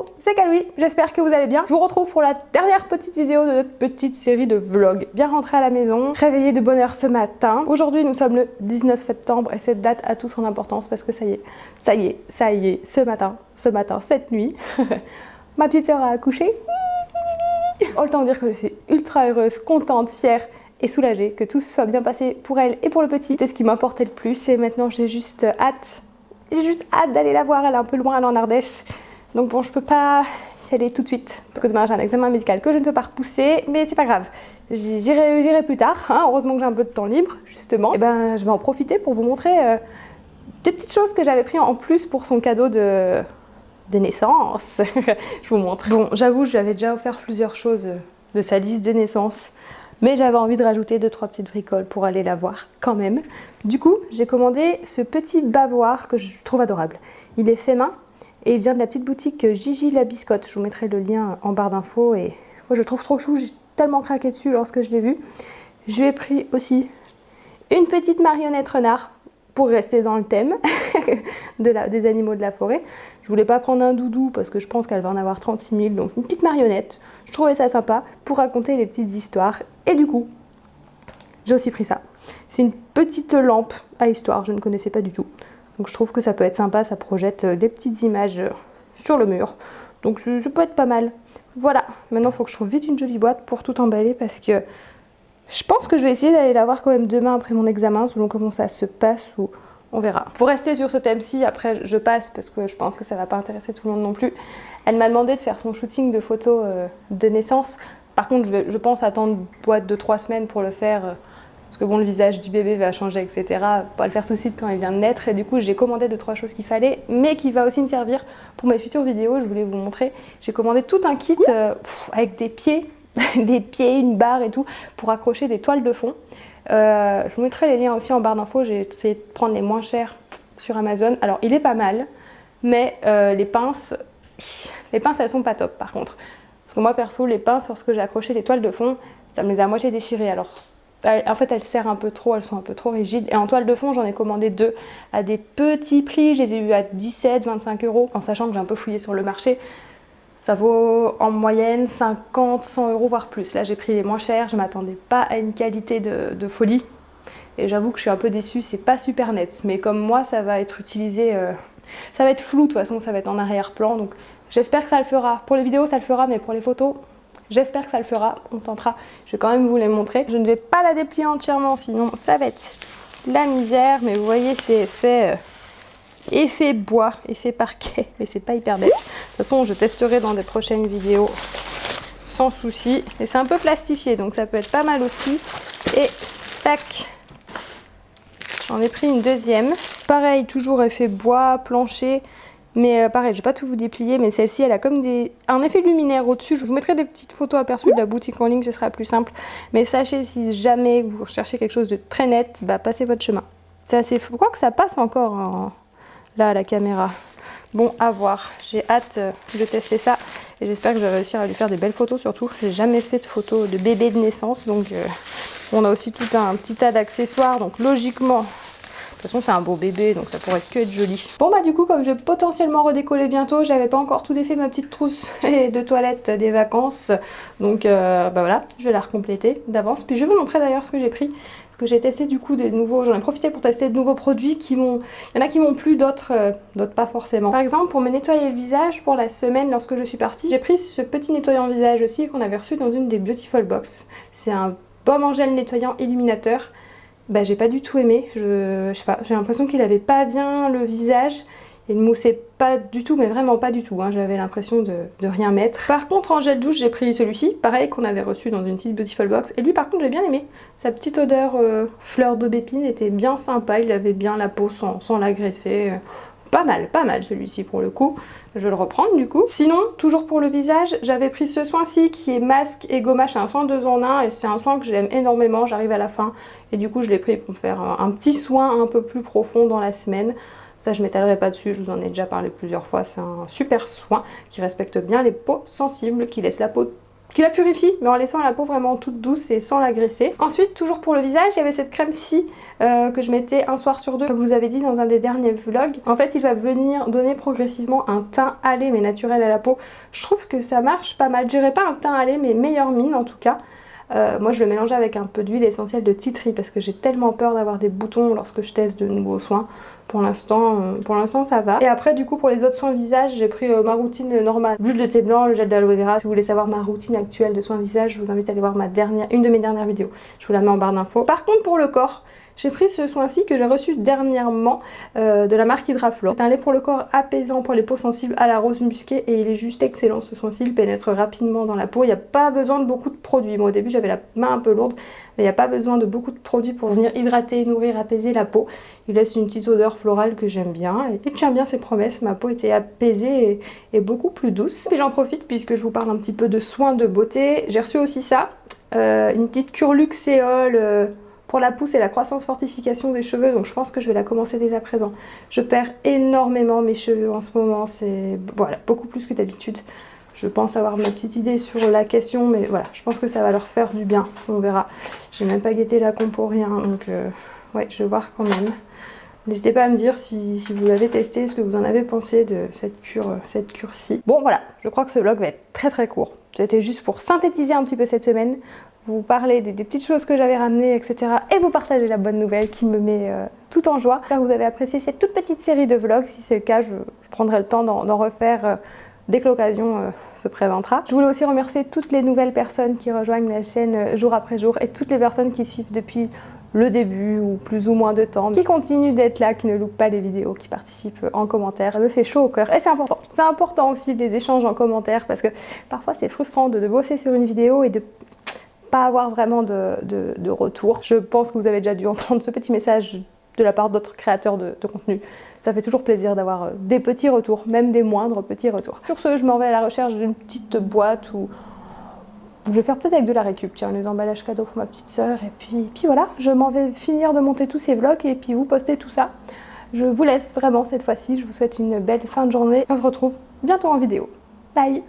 coucou, c'est Kaloui, j'espère que vous allez bien. Je vous retrouve pour la dernière petite vidéo de notre petite série de vlogs. Bien rentré à la maison, réveillé de bonne heure ce matin. Aujourd'hui nous sommes le 19 septembre et cette date a tout son importance parce que ça y est, ce matin, cette nuit, ma petite sœur a accouché. Autant dire que je suis ultra heureuse, contente, fière et soulagée que tout se soit bien passé pour elle et pour le petit. C'est ce qui m'importait le plus et maintenant j'ai juste hâte d'aller la voir. Elle est un peu loin, elle est en Ardèche. Donc bon, je peux pas y aller tout de suite parce que demain j'ai un examen médical que je ne peux pas repousser, mais c'est pas grave. J'irai plus tard, hein. Heureusement que j'ai un peu de temps libre justement. Et ben je vais en profiter pour vous montrer des petites choses que j'avais pris en plus pour son cadeau de naissance. Je vous montre. Bon, j'avoue, je lui avais déjà offert plusieurs choses de sa liste de naissance, mais j'avais envie de rajouter 2-3 petites bricoles pour aller la voir quand même. Du coup, j'ai commandé ce petit bavoir que je trouve adorable. Il est fait main et il vient de la petite boutique Gigi la Biscotte. Je vous mettrai le lien en barre d'infos et moi je le trouve trop chou, j'ai tellement craqué dessus lorsque je l'ai vu. Je lui ai pris aussi une petite marionnette renard pour rester dans le thème des animaux de la forêt. Je voulais pas prendre un doudou parce que je pense qu'elle va en avoir 36 000, donc une petite marionnette. Je trouvais ça sympa pour raconter les petites histoires. Et du coup, j'ai aussi pris ça. C'est une petite lampe à histoire, je ne connaissais pas du tout. Donc je trouve que ça peut être sympa, ça projette des petites images sur le mur. Donc ça peut être pas mal. Voilà, maintenant il faut que je trouve vite une jolie boîte pour tout emballer parce que je pense que je vais essayer d'aller la voir quand même demain après mon examen, selon comment ça se passe ou on verra. Pour rester sur ce thème-ci, après je passe parce que je pense que ça va pas intéresser tout le monde non plus. Elle m'a demandé de faire son shooting de photos de naissance. Par contre, je pense attendre une boîte de 3 semaines pour le faire. Parce que bon, le visage du bébé va changer, etc. Pas le faire tout de suite quand il vient de naître. Et du coup, j'ai commandé 2-3 choses qu'il fallait, mais qui va aussi me servir pour mes futures vidéos. Je voulais vous montrer. J'ai commandé tout un kit avec des pieds, une barre et tout, pour accrocher des toiles de fond. Je vous mettrai les liens aussi en barre d'infos. J'ai essayé de prendre les moins chers sur Amazon. Alors, il est pas mal, mais les pinces, elles sont pas top par contre. Parce que moi, perso, les pinces, lorsque j'ai accroché les toiles de fond, ça me les a à moitié déchirées. Alors, en fait, elles serrent un peu trop, elles sont un peu trop rigides. Et en toile de fond, j'en ai commandé 2 à des petits prix. Je les ai eu à 17-25 €, en sachant que j'ai un peu fouillé sur le marché. Ça vaut en moyenne 50-100 €, voire plus. Là, j'ai pris les moins chers. Je ne m'attendais pas à une qualité de folie. Et j'avoue que je suis un peu déçue. C'est pas super net. Mais comme moi, ça va être utilisé... ça va être flou, de toute façon. Ça va être en arrière-plan. Donc, j'espère que ça le fera. Pour les vidéos, ça le fera. Mais pour les photos... J'espère que ça le fera, on tentera. Je vais quand même vous les montrer. Je ne vais pas la déplier entièrement, sinon ça va être la misère. Mais vous voyez, c'est effet bois, effet parquet. Mais c'est pas hyper bête. De toute façon, je testerai dans des prochaines vidéos sans souci. Et c'est un peu plastifié, donc ça peut être pas mal aussi. Et tac, j'en ai pris une deuxième. Pareil, toujours effet bois, plancher. Mais pareil, je vais pas tout vous déplier, mais celle-ci, elle a comme un effet luminaire au-dessus. Je vous mettrai des petites photos aperçues de la boutique en ligne, ce sera plus simple. Mais sachez, si jamais vous recherchez quelque chose de très net, bah passez votre chemin. C'est assez flou. Je crois que ça passe encore hein, là à la caméra. Bon, à voir. J'ai hâte de tester ça. Et j'espère que je vais réussir à lui faire des belles photos surtout. J'ai jamais fait de photos de bébé de naissance, donc on a aussi tout un petit tas d'accessoires. Donc logiquement... De toute façon, c'est un beau bébé, donc ça pourrait que être joli. Bon bah du coup, comme je vais potentiellement redécoller bientôt, j'avais pas encore tout défait ma petite trousse de toilette des vacances. Donc bah voilà, je vais la recompléter d'avance. Puis je vais vous montrer d'ailleurs ce que j'ai pris. Parce que j'ai testé du coup des nouveaux... J'en ai profité pour tester de nouveaux produits qui m'ont... Il y en a qui m'ont plu, d'autres pas forcément. Par exemple, pour me nettoyer le visage pour la semaine lorsque je suis partie, j'ai pris ce petit nettoyant visage aussi qu'on avait reçu dans une des Beautiful Box. C'est un baume en gel nettoyant illuminateur. Bah j'ai pas du tout aimé, je sais pas, j'ai l'impression qu'il avait pas bien le visage, il ne moussait pas du tout, mais vraiment pas du tout, hein. J'avais l'impression de rien mettre. Par contre en gel douche j'ai pris celui-ci, pareil qu'on avait reçu dans une petite Beautiful Box, et lui par contre j'ai bien aimé, sa petite odeur fleur d'aubépine était bien sympa, il avait bien la peau sans l'agresser. Pas mal celui-ci pour le coup. Je vais le reprendre du coup. Sinon, toujours pour le visage, j'avais pris ce soin-ci qui est masque et gommage. C'est un soin 2 en 1 et c'est un soin que j'aime énormément. J'arrive à la fin et du coup je l'ai pris pour me faire un petit soin un peu plus profond dans la semaine. Ça je m'étalerai pas dessus, je vous en ai déjà parlé plusieurs fois. C'est un super soin qui respecte bien les peaux sensibles, qui laisse la peau qui la purifie, mais en laissant la peau vraiment toute douce et sans l'agresser. Ensuite, toujours pour le visage, il y avait cette crème-ci que je mettais un soir sur deux, comme je vous avais dit dans un des derniers vlogs. En fait, il va venir donner progressivement un teint hâlé mais naturel à la peau. Je trouve que ça marche pas mal. Je dirais pas un teint hâlé, mais meilleure mine en tout cas. Moi je le mélangeais avec un peu d'huile essentielle de tea tree parce que j'ai tellement peur d'avoir des boutons lorsque je teste de nouveaux soins. Pour l'instant ça va. Et après du coup pour les autres soins visage, j'ai pris ma routine normale. L'huile de thé blanc, le gel d'aloe vera. Si vous voulez savoir ma routine actuelle de soins visage, je vous invite à aller voir une de mes dernières vidéos. Je vous la mets en barre d'infos. Par contre pour le corps, j'ai pris ce soin-ci que j'ai reçu dernièrement de la marque Hydraflor. C'est un lait pour le corps apaisant pour les peaux sensibles à la rose musquée et il est juste excellent ce soin-ci, il pénètre rapidement dans la peau. Il n'y a pas besoin de beaucoup de produits. Moi au début j'avais la main un peu lourde, mais il n'y a pas besoin de beaucoup de produits pour venir hydrater, nourrir, apaiser la peau. Il laisse une petite odeur florale que j'aime bien et il tient bien ses promesses. Ma peau était apaisée et beaucoup plus douce. Et j'en profite puisque je vous parle un petit peu de soins de beauté. J'ai reçu aussi ça, une petite cure luxéole pour la pousse et la croissance fortification des cheveux, donc je pense que je vais la commencer dès à présent. Je perds énormément mes cheveux en ce moment, c'est voilà, beaucoup plus que d'habitude. Je pense avoir ma petite idée sur la question, mais voilà, je pense que ça va leur faire du bien, on verra. J'ai même pas guetté la compo, rien, donc ouais, je vais voir quand même. N'hésitez pas à me dire si vous l'avez testé, ce que vous en avez pensé de cette cure-ci. Bon voilà, je crois que ce vlog va être très très court. C'était juste pour synthétiser un petit peu cette semaine, vous parler des petites choses que j'avais ramenées, etc. Et vous partager la bonne nouvelle qui me met tout en joie. J'espère que vous avez apprécié cette toute petite série de vlogs. Si c'est le cas, je prendrai le temps d'en refaire dès que l'occasion se présentera. Je voulais aussi remercier toutes les nouvelles personnes qui rejoignent la chaîne jour après jour et toutes les personnes qui suivent depuis le début ou plus ou moins de temps, qui continuent d'être là, qui ne loupent pas les vidéos, qui participent en commentaire. Ça me fait chaud au cœur et c'est important. C'est important aussi les échanges en commentaire parce que parfois c'est frustrant de bosser sur une vidéo et de pas avoir vraiment de retour. Je pense que vous avez déjà dû entendre ce petit message de la part d'autres créateurs de contenu. Ça fait toujours plaisir d'avoir des petits retours, même des moindres petits retours. Sur ce, je m'en vais à la recherche d'une petite boîte où je vais faire peut-être avec de la récup, tiens, les emballages cadeaux pour ma petite sœur. Et puis voilà, je m'en vais finir de monter tous ces vlogs et puis vous poster tout ça. Je vous laisse vraiment cette fois-ci, je vous souhaite une belle fin de journée. On se retrouve bientôt en vidéo. Bye!